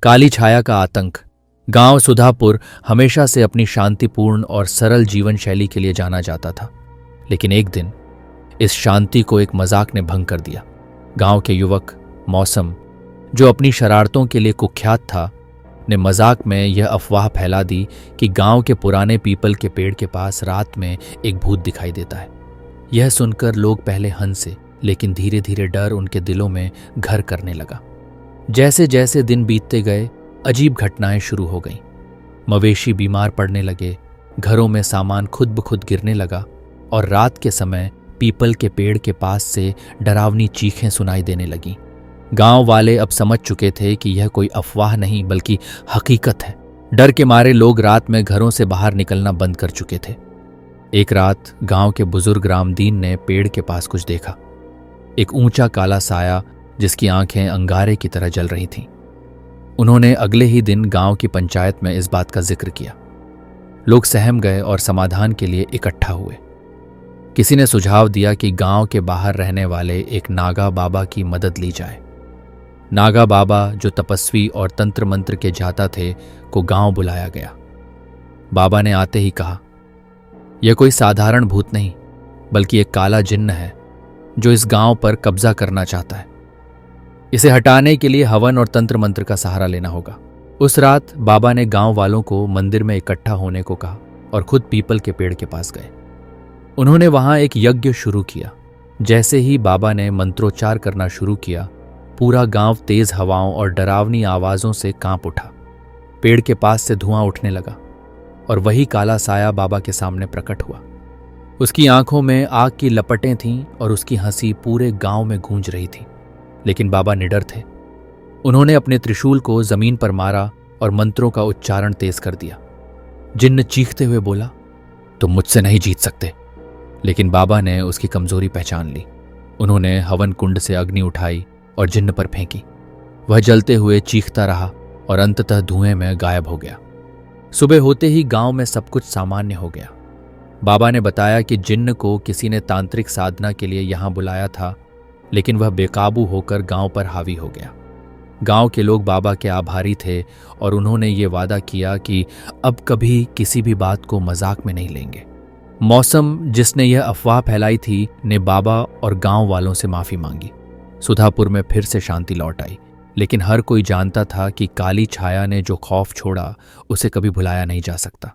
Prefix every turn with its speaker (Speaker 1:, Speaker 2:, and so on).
Speaker 1: काली छाया का आतंक। गांव सुधापुर हमेशा से अपनी शांतिपूर्ण और सरल जीवन शैली के लिए जाना जाता था, लेकिन एक दिन इस शांति को एक मजाक ने भंग कर दिया। गांव के युवक मौसम, जो अपनी शरारतों के लिए कुख्यात था, ने मजाक में यह अफवाह फैला दी कि गांव के पुराने पीपल के पेड़ के पास रात में एक भूत दिखाई देता है। यह सुनकर लोग पहले हंसे, लेकिन धीरे धीरे डर उनके दिलों में घर करने लगा। जैसे जैसे दिन बीतते गए, अजीब घटनाएं शुरू हो गईं। मवेशी बीमार पड़ने लगे, घरों में सामान खुद ब खुद गिरने लगा और रात के समय पीपल के पेड़ के पास से डरावनी चीखें सुनाई देने लगीं। गांव वाले अब समझ चुके थे कि यह कोई अफवाह नहीं बल्कि हकीकत है। डर के मारे लोग रात में घरों से बाहर निकलना बंद कर चुके थे। एक रात गांव के बुजुर्ग रामदीन ने पेड़ के पास कुछ देखा। एक ऊंचा काला साया जिसकी आंखें अंगारे की तरह जल रही थीं। उन्होंने अगले ही दिन गांव की पंचायत में इस बात का जिक्र किया। लोग सहम गए और समाधान के लिए इकट्ठा हुए। किसी ने सुझाव दिया कि गांव के बाहर रहने वाले एक नागा बाबा की मदद ली जाए। नागा बाबा, जो तपस्वी और तंत्र मंत्र के जाता थे, को गांव बुलाया गया। बाबा ने आते ही कहा, यह कोई साधारण भूत नहीं बल्कि एक काला जिन्न है जो इस गांव पर कब्जा करना चाहता है। इसे हटाने के लिए हवन और तंत्र मंत्र का सहारा लेना होगा। उस रात बाबा ने गांव वालों को मंदिर में इकट्ठा होने को कहा और खुद पीपल के पेड़ के पास गए। उन्होंने वहां एक यज्ञ शुरू किया। जैसे ही बाबा ने मंत्रोच्चार करना शुरू किया, पूरा गांव तेज हवाओं और डरावनी आवाजों से कांप उठा। पेड़ के पास से धुआं उठने लगा और वही काला साया बाबा के सामने प्रकट हुआ। उसकी आंखों में आग की लपटें थीं और उसकी हंसी पूरे गांव में गूंज रही थी। लेकिन बाबा निडर थे। उन्होंने अपने त्रिशूल को जमीन पर मारा और मंत्रों का उच्चारण तेज कर दिया। जिन्न चीखते हुए बोला, तुम मुझसे नहीं जीत सकते। लेकिन बाबा ने उसकी कमजोरी पहचान ली। उन्होंने हवन कुंड से अग्नि उठाई और जिन्न पर फेंकी। वह जलते हुए चीखता रहा और अंततः धुएं में गायब हो गया। सुबह होते ही गांव में सब कुछ सामान्य हो गया। बाबा ने बताया कि जिन्न को किसी ने तांत्रिक साधना के लिए यहां बुलाया था, लेकिन वह बेकाबू होकर गांव पर हावी हो गया। गांव के लोग बाबा के आभारी थे और उन्होंने ये वादा किया कि अब कभी किसी भी बात को मजाक में नहीं लेंगे। मौसम, जिसने यह अफवाह फैलाई थी, ने बाबा और गांव वालों से माफी मांगी। सुधापुर में फिर से शांति लौट आई, लेकिन हर कोई जानता था कि काली छाया ने जो खौफ छोड़ा उसे कभी भुलाया नहीं जा सकता।